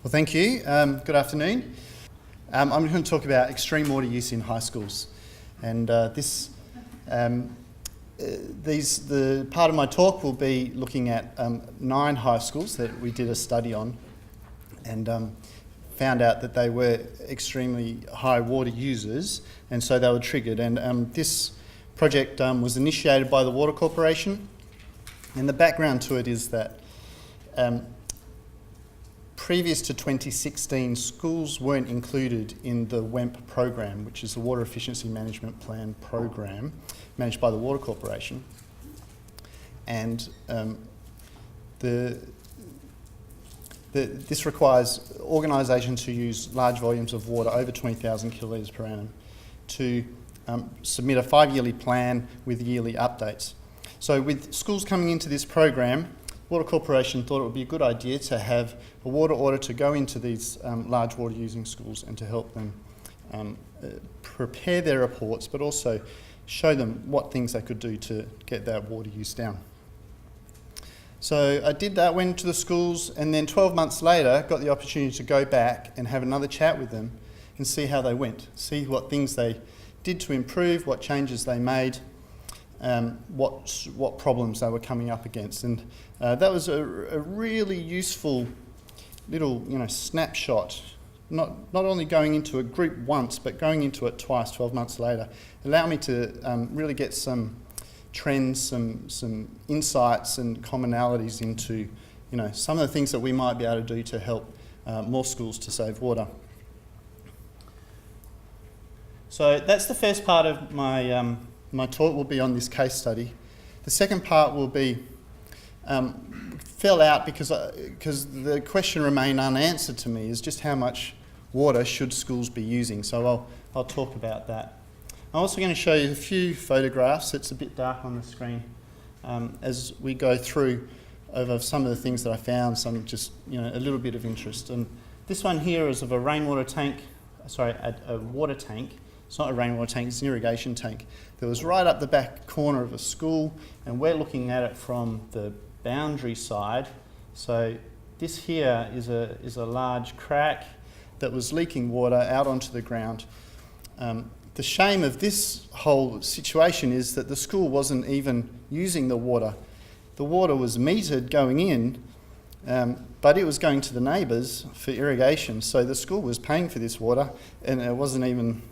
Well, thank you. Good afternoon. I'm going to talk about extreme water use in high schools, and the part of my talk will be looking at 9 high schools that we did a study on, and found out that they were extremely high water users, and so they were triggered. And this project was initiated by the Water Corporation, and the background to it is that previous to 2016, schools weren't included in the WEMP program, which is the Water Efficiency Management Plan program managed by the Water Corporation. And this requires organisations who use large volumes of water, over 20,000 kilolitres per annum, to submit a 5-yearly plan with yearly updates. So with schools coming into this program, Water Corporation thought it would be a good idea to have a water auditor go into these large water using schools and to help them prepare their reports, but also show them what things they could do to get that water use down. So I did that, went to the schools, and then 12 months later got the opportunity to go back and have another chat with them and see how they went, see what things they did to improve, what changes they made, what problems they were coming up against. And that was a really useful little snapshot, not only going into a group once, but going into it twice, 12 months later. It allowed me to really get some trends, some insights and commonalities into some of the things that we might be able to do to help more schools to save water. So that's the first part of my my talk will be on this case study. The second part will be fell out because the question remained unanswered to me, is just how much water should schools be using. So I'll talk about that. I'm also going to show you a few photographs. It's a bit dark on the screen as we go through over some of the things that I found, some just a little bit of interest. And this one here is of a rainwater tank, a water tank. It's not a rainwater tank, it's an irrigation tank. That was right up the back corner of a school, and we're looking at it from the boundary side. So this here is a large crack that was leaking water out onto the ground. The shame of this whole situation is that the school wasn't even using the water. The water was metered going in, but it was going to the neighbours for irrigation. So the school was paying for this water, and it wasn't even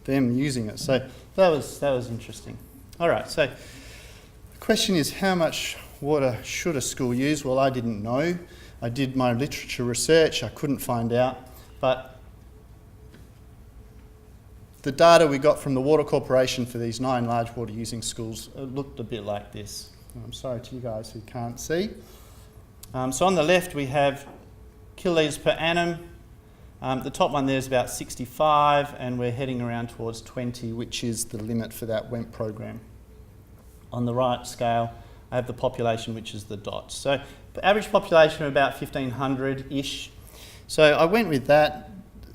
them using it. So that was interesting. All right, so the question is, how much water should a school use? Well, I didn't know. I did my literature research, I couldn't find out, but the data we got from the Water Corporation for these 9 large water using schools looked a bit like this. I'm sorry to you guys who can't see. So on the left we have kilolitres per annum. The top one there is about 65, and we're heading around towards 20, which is the limit for that WEMP program. On the right scale, I have the population, which is the dots. So the average population of about 1,500-ish. So I went with that.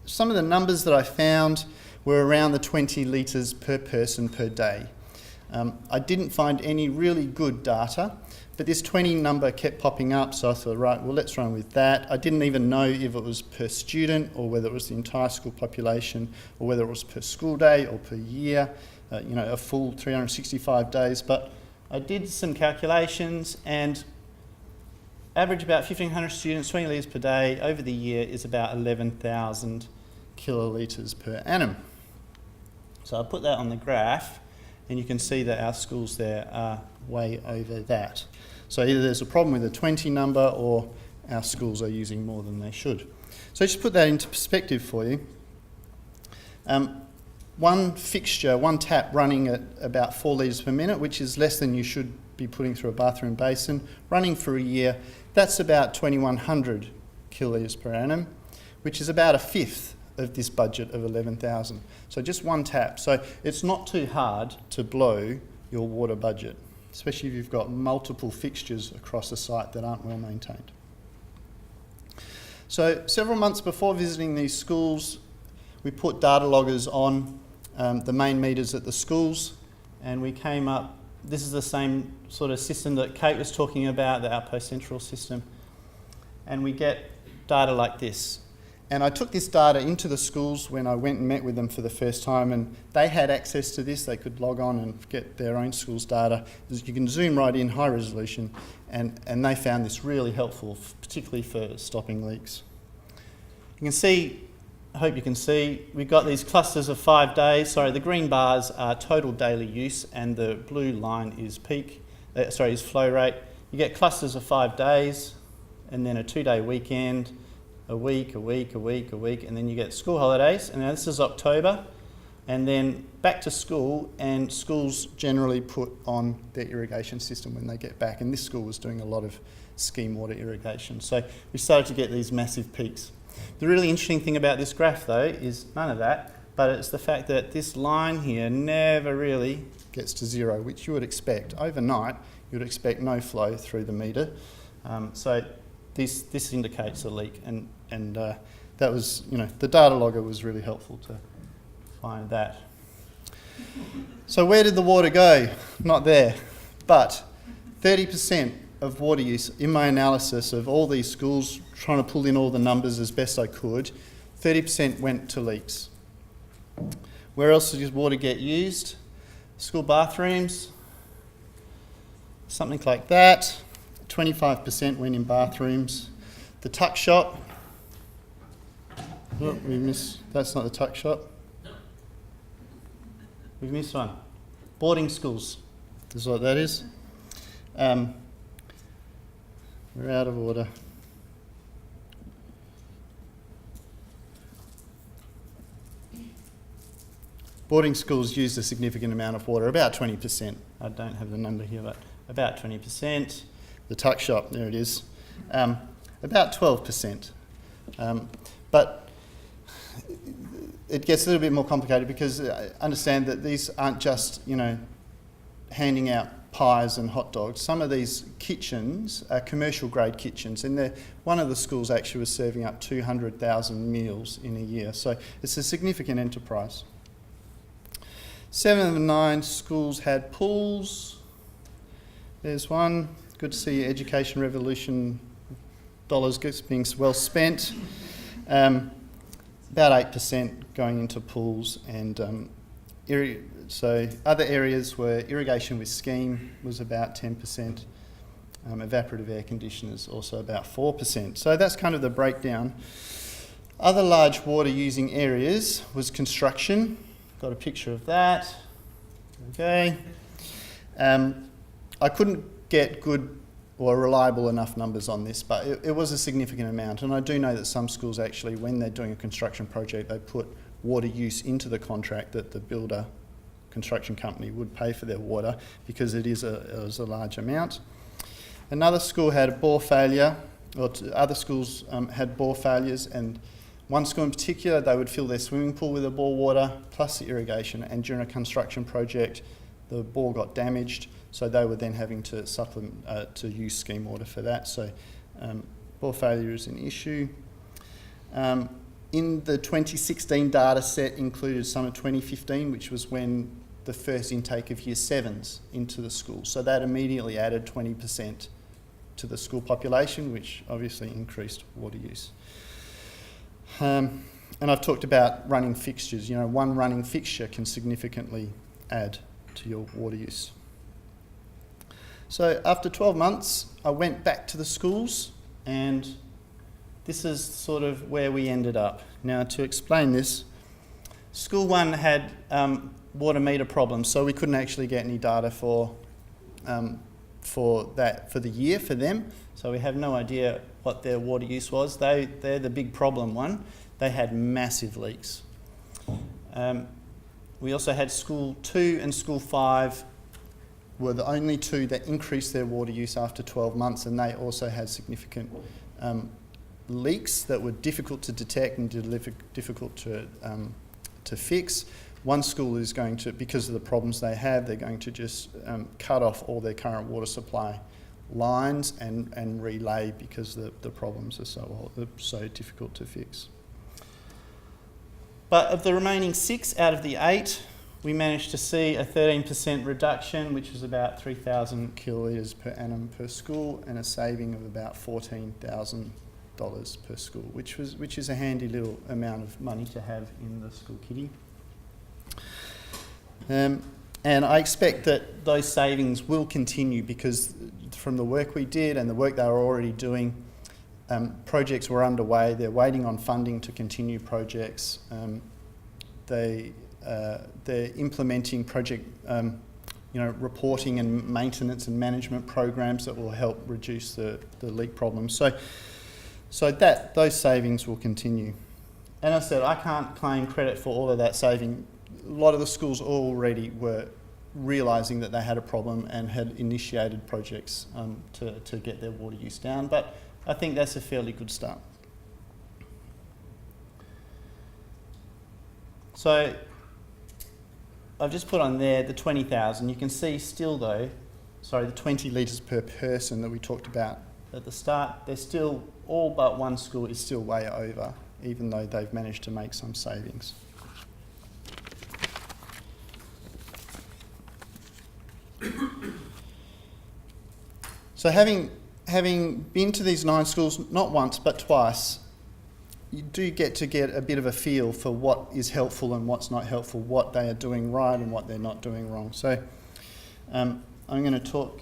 Some of the numbers that I found were around the 20 litres per person per day. I didn't find any really good data, but this 20 number kept popping up, so I thought, right, well, let's run with that. I didn't even know if it was per student or whether it was the entire school population or whether it was per school day or per year, a full 365 days. But I did some calculations, and average about 1,500 students, 20 litres per day over the year is about 11,000 kilolitres per annum. So I put that on the graph, and you can see that our schools there are way over that. So either there's a problem with the 20 number, or our schools are using more than they should. So just put that into perspective for you. One fixture, one tap running at about 4 litres per minute, which is less than you should be putting through a bathroom basin, running for a year, that's about 2,100 kilolitres per annum, which is about a fifth of this budget of 11,000. So just one tap. So it's not too hard to blow your water budget, especially if you've got multiple fixtures across a site that aren't well maintained. So several months before visiting these schools, we put data loggers on the main meters at the schools, and we came up, this is the same sort of system that Kate was talking about, the Outpost Central system, and we get data like this. And I took this data into the schools when I went and met with them for the first time, and they had access to this. They could log on and get their own school's data. You can zoom right in, high resolution, and they found this really helpful, particularly for stopping leaks. You can see, I hope you can see, we've got these clusters of 5 days. Sorry, the green bars are total daily use, and the blue line is is flow rate. You get clusters of 5 days, and then a 2-day weekend, a week, and then you get school holidays. And now this is October, and then back to school, and schools generally put on their irrigation system when they get back. And this school was doing a lot of scheme water irrigation. So we started to get these massive peaks. The really interesting thing about this graph, though, is none of that, but it's the fact that this line here never really gets to zero, which you would expect. Overnight, you would expect no flow through the meter. So this indicates a leak, and that was, the data logger was really helpful to find that. So where did the water go? Not there, but 30% of water use in my analysis of all these schools, trying to pull in all the numbers as best I could, 30% went to leaks. Where else does water get used? School bathrooms, something like that. 25% went in bathrooms. The tuck shop. Oh, that's not the tuck shop. We've missed one. Boarding schools is what that is. We're out of order. Boarding schools used a significant amount of water, about 20%. I don't have the number here, but about 20%. The tuck shop, there it is, about 12%. But it gets a little bit more complicated because understand that these aren't just, handing out pies and hot dogs. Some of these kitchens are commercial grade kitchens, and one of the schools actually was serving up 200,000 meals in a year. So it's a significant enterprise. 7 of the 9 schools had pools. There's one. Good to see Education Revolution dollars being well spent. About 8% going into pools, and so other areas were irrigation with scheme was about 10%. Evaporative air conditioners also about 4%. So that's kind of the breakdown. Other large water using areas was construction. Got a picture of that. Okay. I couldn't get good or reliable enough numbers on this, but it was a significant amount. And I do know that some schools actually, when they're doing a construction project, they put water use into the contract that the builder construction company would pay for their water, because it was a large amount. Another school had a bore failure, or other schools had bore failures, and one school in particular, they would fill their swimming pool with the bore water plus the irrigation, and during a construction project the bore got damaged, so they were then having to supplement to use scheme water for that. So bore failure is an issue. In the 2016 data set included summer 2015, which was when the first intake of year 7s into the school. So that immediately added 20% to the school population, which obviously increased water use. And I've talked about running fixtures. One running fixture can significantly add to your water use. So after 12 months, I went back to the schools, and this is sort of where we ended up. Now, to explain this, School 1 had water meter problems, so we couldn't actually get any data for the year for them. So we have no idea what their water use was. They're the big problem one. They had massive leaks. We also had School 2 and School 5 were the only two that increased their water use after 12 months, and they also had significant leaks that were difficult to detect and difficult to fix. One school is going to, because of the problems they have, they're going to just cut off all their current water supply lines and relay, because the problems are so difficult to fix. But of the remaining 6 out of the 8, we managed to see a 13% reduction, which was about 3,000 kilolitres per annum per school, and a saving of about 14,000 per school, which is a handy little amount of money to have in the school kitty. And I expect that those savings will continue because from the work we did and the work they were already doing, projects were underway. They're waiting on funding to continue projects. They're implementing project reporting and maintenance and management programs that will help reduce the leak problems. So those savings will continue. And as I said, I can't claim credit for all of that saving. A lot of the schools already were realising that they had a problem and had initiated projects to get their water use down. But I think that's a fairly good start. So I've just put on there the 20,000. You can see still though, the 20 litres per person that we talked about at the start, they're still, all but one school is still way over, even though they've managed to make some savings. So having been to these 9 schools, not once but twice, you do get a bit of a feel for what is helpful and what's not helpful, what they are doing right and what they're not doing wrong. So I'm going to talk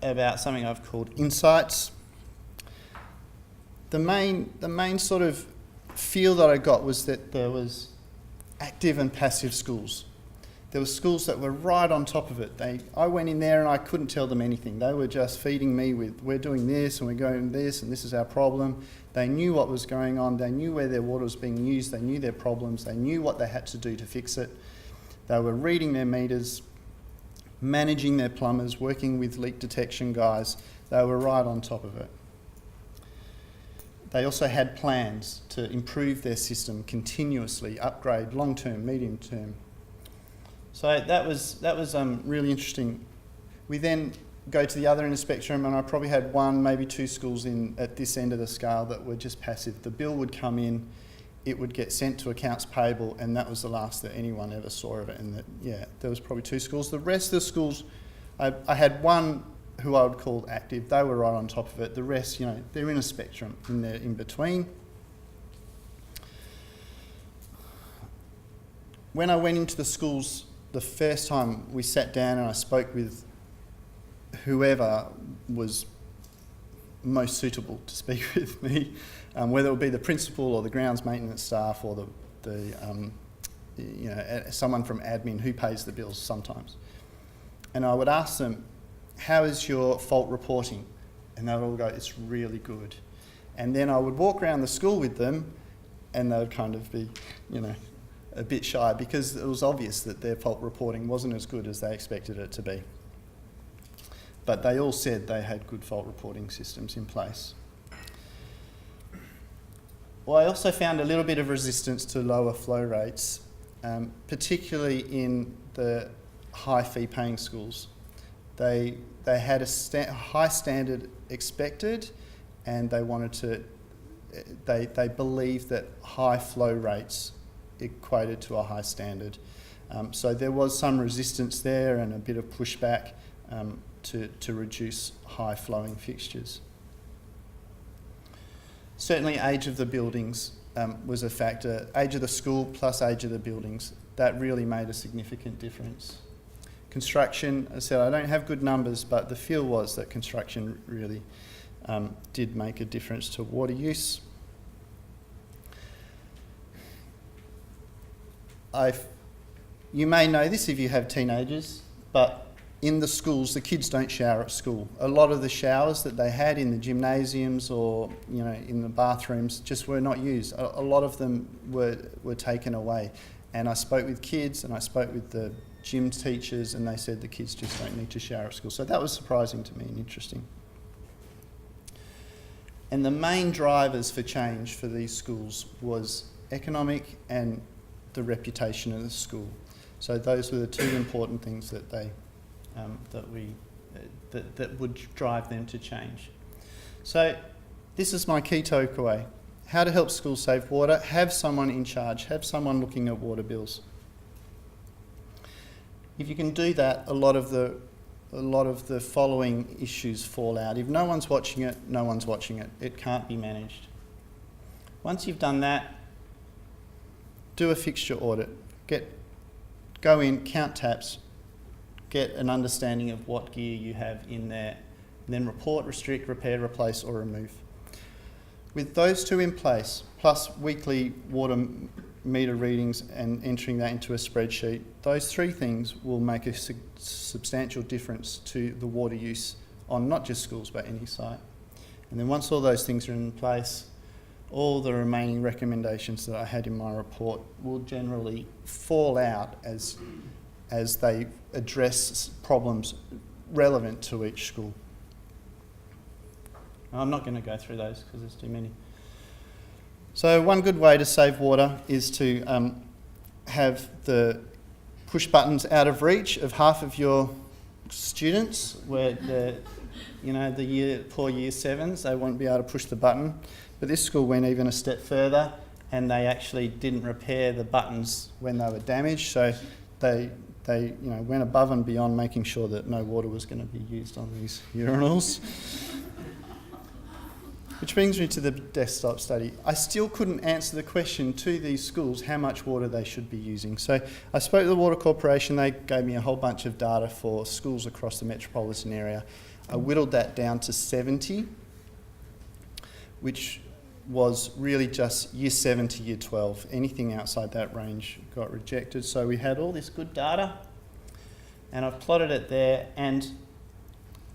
about something I've called insights. The main sort of feel that I got was that there was active and passive schools. There were schools that were right on top of it. I went in there and I couldn't tell them anything. They were just feeding me with, we're doing this and we're going this and this is our problem. They knew what was going on. They knew where their water was being used. They knew their problems. They knew what they had to do to fix it. They were reading their meters, managing their plumbers, working with leak detection guys. They were right on top of it. They also had plans to improve their system continuously, upgrade long-term, medium-term. So that was really interesting. We then go to the other end of the spectrum, and I probably had 1, maybe 2 schools at this end of the scale that were just passive. The bill would come in, it would get sent to accounts payable, and that was the last that anyone ever saw of it. And there was probably 2 schools. The rest of the schools, I had 1 who I would call active. They were right on top of it. The rest, they're in a spectrum, and they're in between. When I went into the schools the first time, we sat down and I spoke with whoever was most suitable to speak with me, whether it would be the principal or the grounds maintenance staff or someone from admin who pays the bills sometimes. And I would ask them, how is your fault reporting? And they would all go, it's really good. And then I would walk around the school with them and they would kind of be, a bit shy because it was obvious that their fault reporting wasn't as good as they expected it to be. But they all said they had good fault reporting systems in place. Well, I also found a little bit of resistance to lower flow rates, particularly in the high fee paying schools. They had a high standard expected, and they wanted to. They believed that high flow rates equated to a high standard. So there was some resistance there and a bit of pushback to reduce high flowing fixtures. Certainly age of the buildings was a factor. Age of the school plus age of the buildings, that really made a significant difference. Construction, as I said, I don't have good numbers, but the feel was that construction really did make a difference to water use. You may know this if you have teenagers, but in the schools, the kids don't shower at school. A lot of the showers that they had in the gymnasiums or in the bathrooms just were not used. A lot of them were taken away. And I spoke with kids and I spoke with the gym teachers, and they said the kids just don't need to shower at school. So that was surprising to me and interesting. And the main drivers for change for these schools was economic and the reputation of the school. So those were the 2 important things that that would drive them to change. So this is my key takeaway. How to help schools save water: have someone in charge, have someone looking at water bills. If you can do that, a lot of the a lot of the following issues fall out. If no one's watching it, no one's watching it. It can't be managed. Once you've done that, do a fixture audit. Go in, count taps, get an understanding of what gear you have in there, and then report, restrict, repair, replace or remove. With those two in place, plus weekly water meter readings and entering that into a spreadsheet, those three things will make a substantial difference to the water use on not just schools but any site. And then once all those things are in place, all the remaining recommendations that I had in my report will generally fall out as they address problems relevant to each school. I'm not going to go through those because there's too many. So one good way to save water is to have the push buttons out of reach of half of your students, where poor year sevens, they won't be able to push the button. But this school went even a step further, and they actually didn't repair the buttons when they were damaged. So they went above and beyond making sure that no water was going to be used on these urinals. Which brings me to the desktop study. I still couldn't answer the question to these schools how much water they should be using. So I spoke to the Water Corporation. They gave me a whole bunch of data for schools across the metropolitan area. I whittled that down to 70, which was really just year 7 to year 12. Anything outside that range got rejected. So we had all this good data, and I've plotted it there. And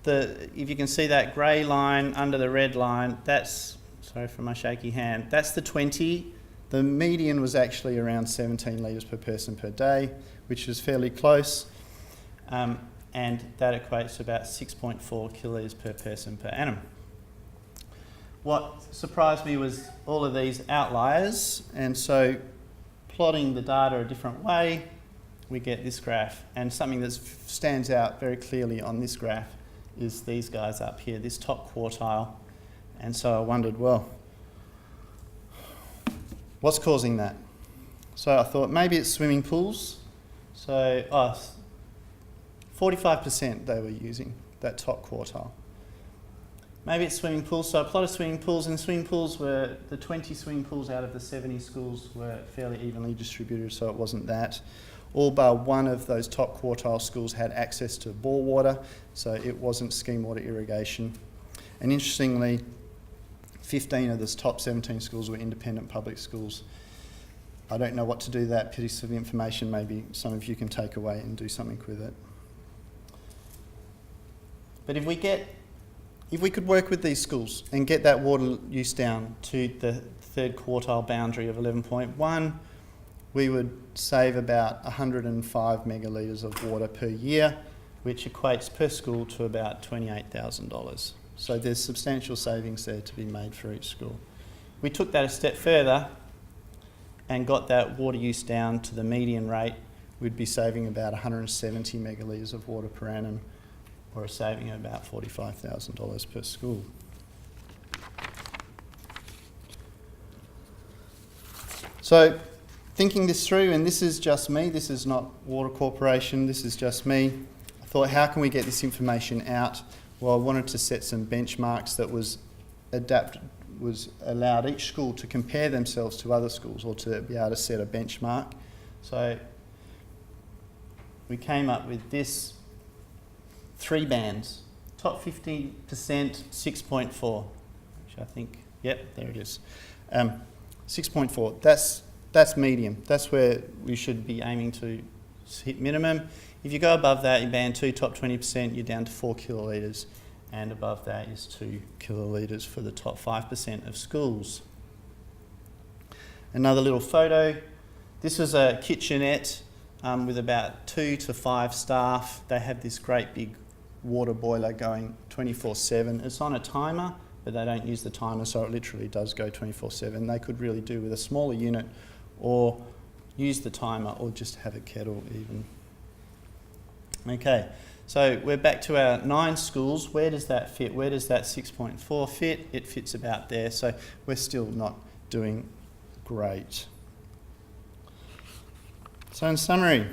if you can see that grey line under the red line, that's, sorry for my shaky hand, that's the 20. The median was actually around 17 litres per person per day, which is fairly close. And that equates to about 6.4 kilolitres per person per annum. What surprised me was all of these outliers, and so plotting the data a different way, we get this graph. And something that stands out very clearly on this graph is these guys up here, this top quartile. And so I wondered, well, what's causing that? So I thought maybe it's swimming pools. So 45% they were using, that top quartile. Maybe it's swimming pools. So I plotted swimming pools, and swimming pools were, the 20 swimming pools out of the 70 schools were fairly evenly distributed, so it wasn't that. All bar one of those top quartile schools had access to bore water, so it wasn't scheme water irrigation. And interestingly, 15 of the top 17 schools were independent public schools. I don't know what to do with that piece of information. Maybe some of you can take away and do something with it. But if we could work with these schools and get that water use down to the third quartile boundary of 11.1, we would save about 105 megalitres of water per year, which equates per school to about $28,000. So there's substantial savings there to be made for each school. We took that a step further and got that water use down to the median rate. We'd be saving about 170 megalitres of water per annum, or a saving of about $45,000 per school. So thinking this through, and this is just me, this is not Water Corporation, this is just me, I thought, how can we get this information out? Well, I wanted to set some benchmarks that was allowed each school to compare themselves to other schools, or to be able to set a benchmark. So we came up with this 3 bands. Top 50%, 6.4, which I think, yep, there it is. 6.4, that's medium. That's where we should be aiming to hit minimum. If you go above that, in band 2, top 20%, you're down to 4 kilolitres, and above that is 2 kilolitres for the top 5% of schools. Another little photo. This was a kitchenette with about 2 to 5 staff. They have this great big water boiler going 24/7. It's on a timer, but they don't use the timer, so it literally does go 24/7. They could really do with a smaller unit, or use the timer, or just have a kettle even. Okay, so we're back to our 9 schools. Where does that fit? Where does that 6.4 fit? It fits about there, so we're still not doing great. So in summary,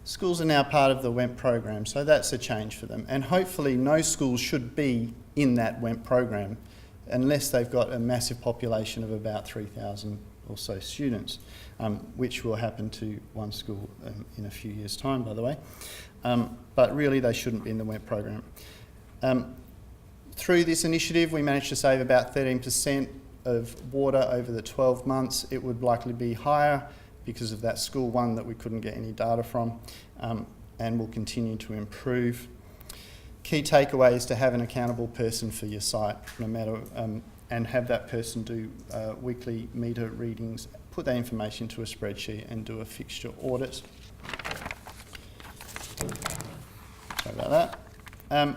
Schools are now part of the WEMP program, so that's a change for them. And hopefully no school should be in that WEMP program unless they've got a massive population of about 3,000 or so students, which will happen to one school in a few years' time, by the way. But really they shouldn't be in the WEMP program. Through this initiative, we managed to save about 13% of water over the 12 months. It would likely be higher because of that school one that we couldn't get any data from, and will continue to improve. Key takeaway is to have an accountable person for your site, no matter, and have that person do weekly meter readings, put that information into a spreadsheet and do a fixture audit. Sorry about that.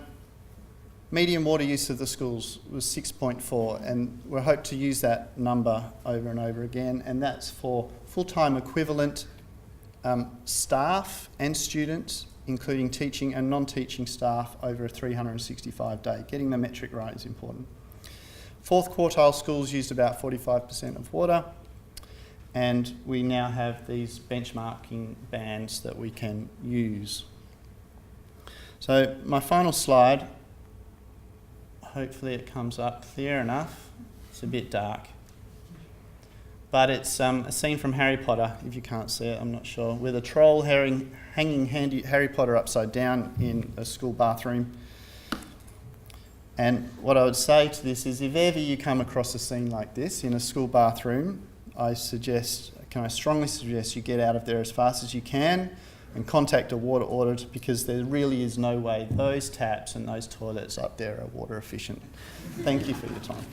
Median water use of the schools was 6.4, and we hope to use that number over and over again, and that's for full-time equivalent staff and students, including teaching and non-teaching staff over a 365-day. Getting the metric right is important. Fourth quartile schools used about 45% of water, and we now have these benchmarking bands that we can use. So my final slide, hopefully it comes up clear enough. It's a bit dark. But it's a scene from Harry Potter, if you can't see it, I'm not sure, with a troll hanging Harry Potter upside down in a school bathroom. And what I would say to this is, if ever you come across a scene like this in a school bathroom, I strongly suggest you get out of there as fast as you can and contact a water auditor, because there really is no way those taps and those toilets up there are water efficient. Thank you for your time.